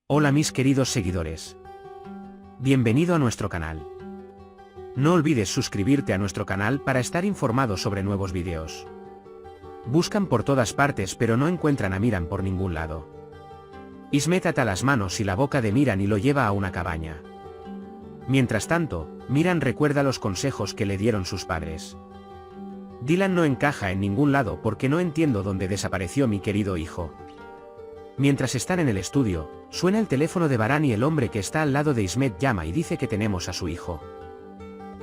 Hola mis queridos seguidores. Bienvenido a nuestro canal. No olvides suscribirte a nuestro canal para estar informado sobre nuevos vídeos. Buscan por todas partes pero no encuentran a Miran por ningún lado. Ismet ata las manos y la boca de Miran y lo lleva a una cabaña. Mientras tanto, Miran recuerda los consejos que le dieron sus padres. Dylan no encaja en ningún lado porque no entiendo dónde desapareció mi querido hijo. Mientras están en el estudio, suena el teléfono de Baran y el hombre que está al lado de Ismet llama y dice que tenemos a su hijo.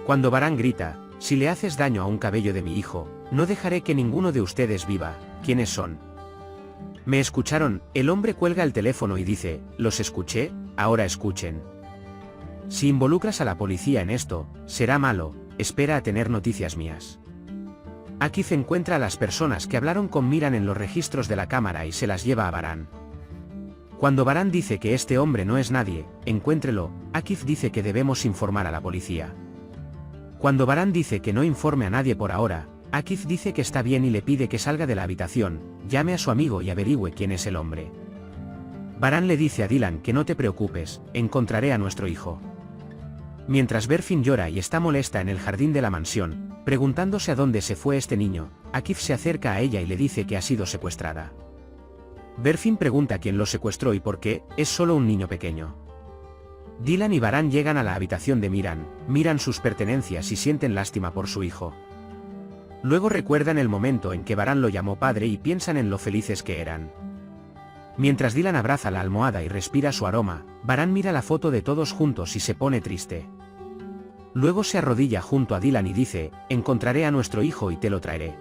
Cuando Baran grita, si le haces daño a un cabello de mi hijo, no dejaré que ninguno de ustedes viva. ¿Quiénes son? ¿Me escucharon? El hombre cuelga el teléfono y dice, los escuché, ahora escuchen. Si involucras a la policía en esto, será malo, espera a tener noticias mías. Akif encuentra a las personas que hablaron con Miran en los registros de la cámara y se las lleva a Baran. Cuando Baran dice que este hombre no es nadie, encuéntrelo, Akif dice que debemos informar a la policía. Cuando Baran dice que no informe a nadie por ahora, Akif dice que está bien y le pide que salga de la habitación, llame a su amigo y averigüe quién es el hombre. Baran le dice a Dylan que no te preocupes, encontraré a nuestro hijo. Mientras Berfin llora y está molesta en el jardín de la mansión, preguntándose a dónde se fue este niño, Akif se acerca a ella y le dice que ha sido secuestrada. Berfin pregunta quién lo secuestró y por qué, es solo un niño pequeño. Dylan y Baran llegan a la habitación de Miran, miran sus pertenencias y sienten lástima por su hijo. Luego recuerdan el momento en que Baran lo llamó padre y piensan en lo felices que eran. Mientras Dylan abraza la almohada y respira su aroma, Baran mira la foto de todos juntos y se pone triste. Luego se arrodilla junto a Dylan y dice, encontraré a nuestro hijo y te lo traeré.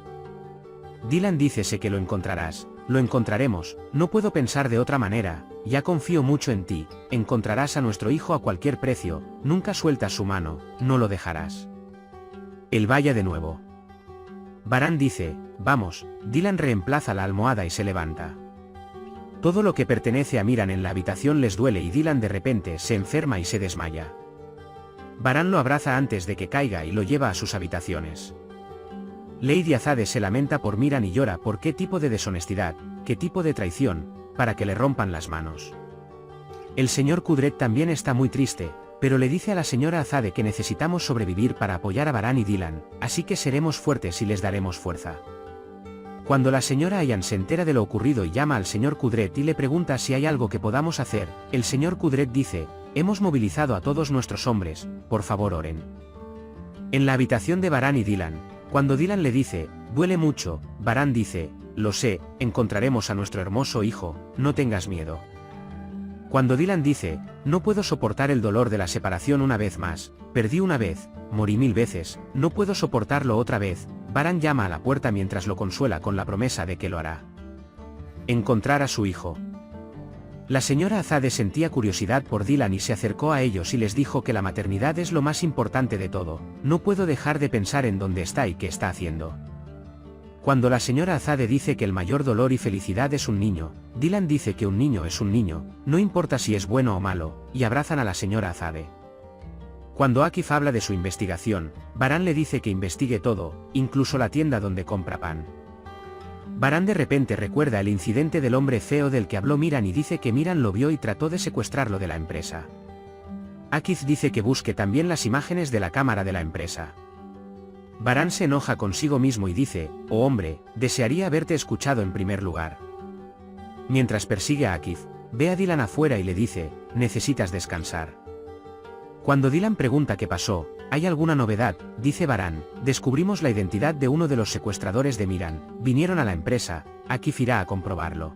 Dylan dice sé que lo encontrarás, lo encontraremos, no puedo pensar de otra manera, ya confío mucho en ti, encontrarás a nuestro hijo a cualquier precio, nunca sueltas su mano, no lo dejarás. Él vaya de nuevo. Baran dice, vamos, Dylan reemplaza la almohada y se levanta. Todo lo que pertenece a Miran en la habitación les duele y Dylan de repente se enferma y se desmaya. Baran lo abraza antes de que caiga y lo lleva a sus habitaciones. Lady Azade se lamenta por Miran y llora por qué tipo de deshonestidad, qué tipo de traición, para que le rompan las manos. El señor Kudret también está muy triste, pero le dice a la señora Azade que necesitamos sobrevivir para apoyar a Baran y Dylan, así que seremos fuertes y les daremos fuerza. Cuando la señora Ayan se entera de lo ocurrido y llama al señor Kudret y le pregunta si hay algo que podamos hacer, el señor Kudret dice, hemos movilizado a todos nuestros hombres, por favor oren. En la habitación de Baran y Dylan, cuando Dylan le dice, duele mucho, Baran dice, lo sé, encontraremos a nuestro hermoso hijo, no tengas miedo. Cuando Dylan dice, no puedo soportar el dolor de la separación una vez más, perdí una vez, morí 1000 veces, no puedo soportarlo otra vez, Baran llama a la puerta mientras lo consuela con la promesa de que lo hará. Encontrar a su hijo. La señora Azade sentía curiosidad por Dylan y se acercó a ellos y les dijo que la maternidad es lo más importante de todo, no puedo dejar de pensar en dónde está y qué está haciendo. Cuando la señora Azade dice que el mayor dolor y felicidad es un niño, Dylan dice que un niño es un niño, no importa si es bueno o malo, y abrazan a la señora Azade. Cuando Akif habla de su investigación, Baran le dice que investigue todo, incluso la tienda donde compra pan. Baran de repente recuerda el incidente del hombre feo del que habló Miran y dice que Miran lo vio y trató de secuestrarlo de la empresa. Akif dice que busque también las imágenes de la cámara de la empresa. Baran se enoja consigo mismo y dice, oh hombre, desearía haberte escuchado en primer lugar. Mientras persigue a Akif, ve a Dylan afuera y le dice, necesitas descansar. Cuando Dylan pregunta qué pasó, ¿hay alguna novedad?, dice Baran, descubrimos la identidad de uno de los secuestradores de Miran, vinieron a la empresa, Akif irá a comprobarlo.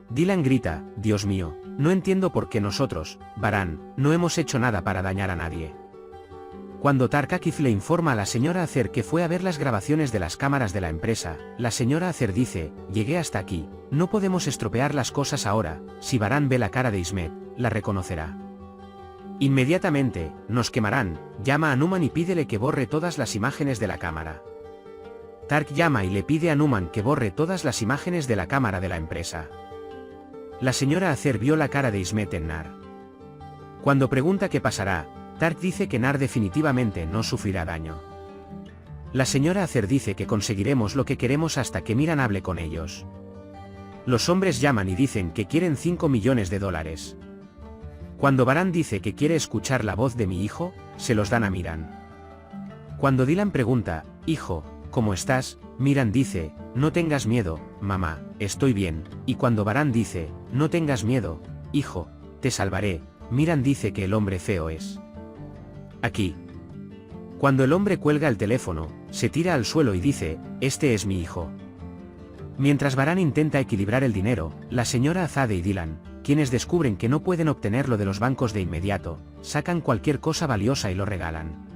Dylan grita, Dios mío, no entiendo por qué nosotros, Baran, no hemos hecho nada para dañar a nadie. Cuando Tark Akif le informa a la señora Acer que fue a ver las grabaciones de las cámaras de la empresa, la señora Acer dice, llegué hasta aquí, no podemos estropear las cosas ahora, si Baran ve la cara de Ismet, la reconocerá. Inmediatamente, nos quemarán, llama a Numan y pídele que borre todas las imágenes de la cámara. Tark llama y le pide a Numan que borre todas las imágenes de la cámara de la empresa. La señora Acer vio la cara de Ismet en Nar. Cuando pregunta qué pasará, Tark dice que Nar definitivamente no sufrirá daño. La señora Acer dice que conseguiremos lo que queremos hasta que Miran hable con ellos. Los hombres llaman y dicen que quieren 5 millones de dólares. Cuando Baran dice que quiere escuchar la voz de mi hijo, se los dan a Miran. Cuando Dylan pregunta, hijo, ¿cómo estás?, Miran dice, no tengas miedo, mamá, estoy bien, y cuando Baran dice, no tengas miedo, hijo, te salvaré, Miran dice que el hombre feo es. Aquí. Cuando el hombre cuelga el teléfono, se tira al suelo y dice, este es mi hijo. Mientras Baran intenta equilibrar el dinero, la señora Azade y Dylan, quienes descubren que no pueden obtenerlo de los bancos de inmediato, sacan cualquier cosa valiosa y lo regalan.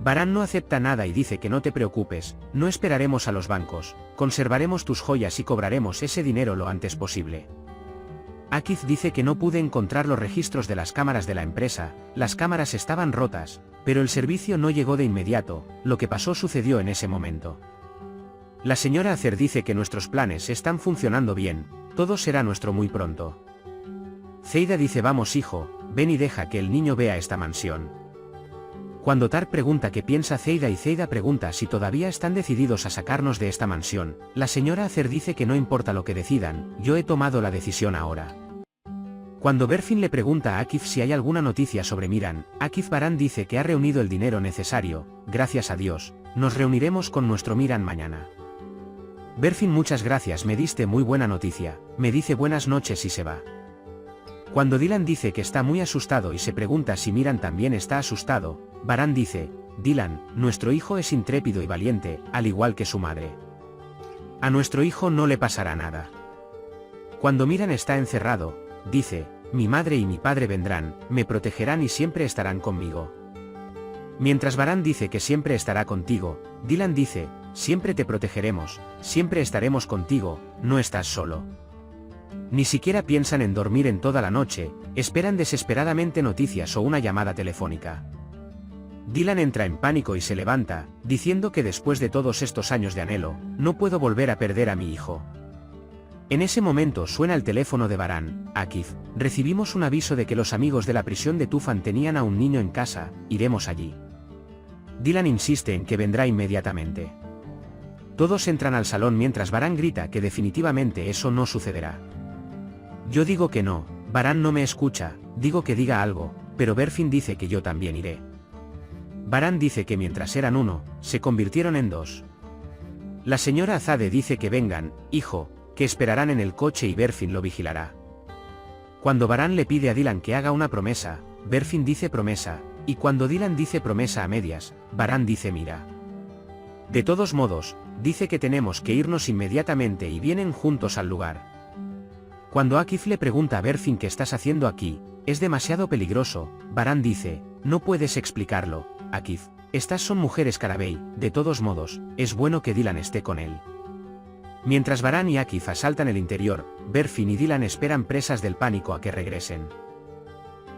Baran no acepta nada y dice que no te preocupes, no esperaremos a los bancos, conservaremos tus joyas y cobraremos ese dinero lo antes posible. Akif dice que no pude encontrar los registros de las cámaras de la empresa, las cámaras estaban rotas, pero el servicio no llegó de inmediato, lo que pasó sucedió en ese momento. La señora Acer dice que nuestros planes están funcionando bien, todo será nuestro muy pronto. Zeida dice vamos hijo, ven y deja que el niño vea esta mansión. Cuando Tar pregunta qué piensa Zeida y Zeida pregunta si todavía están decididos a sacarnos de esta mansión, la señora Acer dice que no importa lo que decidan, yo he tomado la decisión ahora. Cuando Berfin le pregunta a Akif si hay alguna noticia sobre Miran, Akif Baran dice que ha reunido el dinero necesario, gracias a Dios, nos reuniremos con nuestro Miran mañana. Berfin muchas gracias, me diste muy buena noticia, me dice buenas noches y se va. Cuando Dylan dice que está muy asustado y se pregunta si Miran también está asustado, Baran dice, Dylan, nuestro hijo es intrépido y valiente, al igual que su madre. A nuestro hijo no le pasará nada. Cuando Miran está encerrado, dice, mi madre y mi padre vendrán, me protegerán y siempre estarán conmigo. Mientras Baran dice que siempre estará contigo, Dylan dice, siempre te protegeremos, siempre estaremos contigo, no estás solo. Ni siquiera piensan en dormir en toda la noche, esperan desesperadamente noticias o una llamada telefónica. Dylan entra en pánico y se levanta, diciendo que después de todos estos años de anhelo, no puedo volver a perder a mi hijo. En ese momento suena el teléfono de Baran, Akif, recibimos un aviso de que los amigos de la prisión de Tufan tenían a un niño en casa, iremos allí. Dylan insiste en que vendrá inmediatamente. Todos entran al salón mientras Baran grita que definitivamente eso no sucederá. Yo digo que no, Baran no me escucha, digo que diga algo, pero Berfin dice que yo también iré. Baran dice que mientras eran uno, se convirtieron en dos. La señora Azade dice que vengan, hijo, que esperarán en el coche y Berfin lo vigilará. Cuando Baran le pide a Dylan que haga una promesa, Berfin dice promesa, y cuando Dylan dice promesa a medias, Baran dice mira. De todos modos, dice que tenemos que irnos inmediatamente y vienen juntos al lugar. Cuando Akif le pregunta a Berfin qué estás haciendo aquí, es demasiado peligroso, Baran dice, no puedes explicarlo, Akif, estas son mujeres Karabey, de todos modos, es bueno que Dylan esté con él. Mientras Baran y Akif asaltan el interior, Berfin y Dylan esperan presas del pánico a que regresen.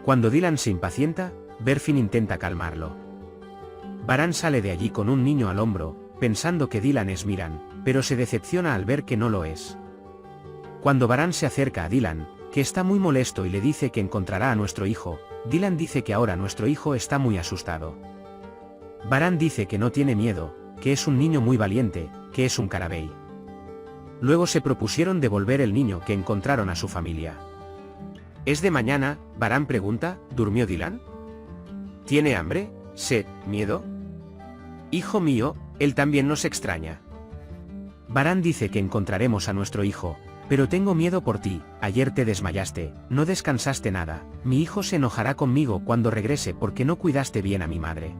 Cuando Dylan se impacienta, Berfin intenta calmarlo. Baran sale de allí con un niño al hombro, pensando que Dylan es Miran, pero se decepciona al ver que no lo es. Cuando Baran se acerca a Dylan, que está muy molesto y le dice que encontrará a nuestro hijo, Dylan dice que ahora nuestro hijo está muy asustado. Baran dice que no tiene miedo, que es un niño muy valiente, que es un Karabey. Luego se propusieron devolver el niño que encontraron a su familia. ¿Es de mañana?, Baran pregunta, ¿durmió Dylan? ¿Tiene hambre, sed, miedo? Hijo mío, él también nos extraña. Baran dice que encontraremos a nuestro hijo, pero tengo miedo por ti, ayer te desmayaste, no descansaste nada, mi hijo se enojará conmigo cuando regrese porque no cuidaste bien a mi madre.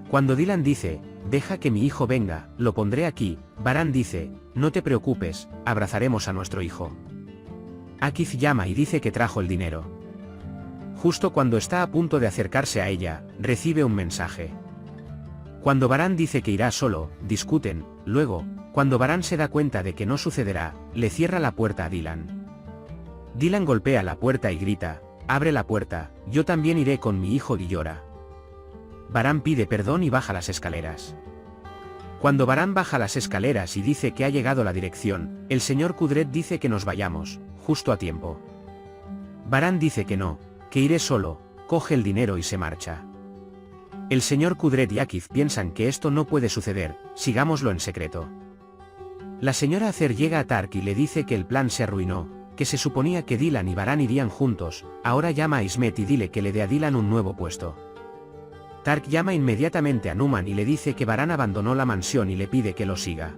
Cuando Dylan dice, deja que mi hijo venga, lo pondré aquí, Baran dice, no te preocupes, abrazaremos a nuestro hijo. Akif llama y dice que trajo el dinero. Justo cuando está a punto de acercarse a ella, recibe un mensaje. Cuando Baran dice que irá solo, discuten, luego, cuando Baran se da cuenta de que no sucederá, le cierra la puerta a Dylan. Dylan golpea la puerta y grita, abre la puerta, yo también iré con mi hijo y llora. Baran pide perdón y baja las escaleras. Cuando Baran baja las escaleras y dice que ha llegado la dirección, el señor Kudret dice que nos vayamos, justo a tiempo. Baran dice que no, que iré solo, coge el dinero y se marcha. El señor Kudret y Akif piensan que esto no puede suceder, sigámoslo en secreto. La señora Acer llega a Tark y le dice que el plan se arruinó, que se suponía que Dylan y Baran irían juntos. Ahora llama a Ismet y dile que le dé a Dylan un nuevo puesto. Tark llama inmediatamente a Numan y le dice que Baran abandonó la mansión y le pide que lo siga.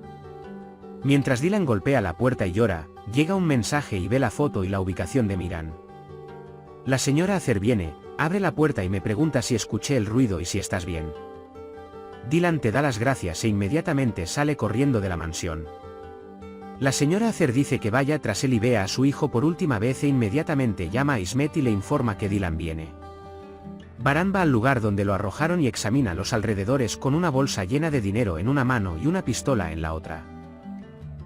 Mientras Dylan golpea la puerta y llora, llega un mensaje y ve la foto y la ubicación de Miran. La señora Acer viene, abre la puerta y me pregunta si escuché el ruido y si estás bien. Dylan te da las gracias e inmediatamente sale corriendo de la mansión. La señora Acer dice que vaya tras él y vea a su hijo por última vez e inmediatamente llama a Ismet y le informa que Dylan viene. Baran va al lugar donde lo arrojaron y examina los alrededores con una bolsa llena de dinero en una mano y una pistola en la otra.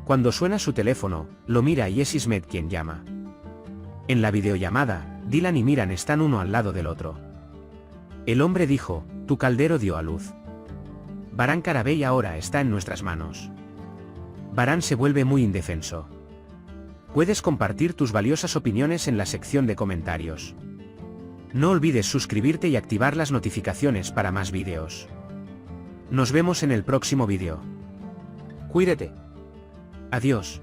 Cuando suena su teléfono, lo mira y es Ismet quien llama. En la videollamada, Dylan y Miran están uno al lado del otro. El hombre dijo, tu caldero dio a luz. Baran Karabey ahora está en nuestras manos. Baran se vuelve muy indefenso. Puedes compartir tus valiosas opiniones en la sección de comentarios. No olvides suscribirte y activar las notificaciones para más vídeos. Nos vemos en el próximo vídeo. Cuídate. Adiós.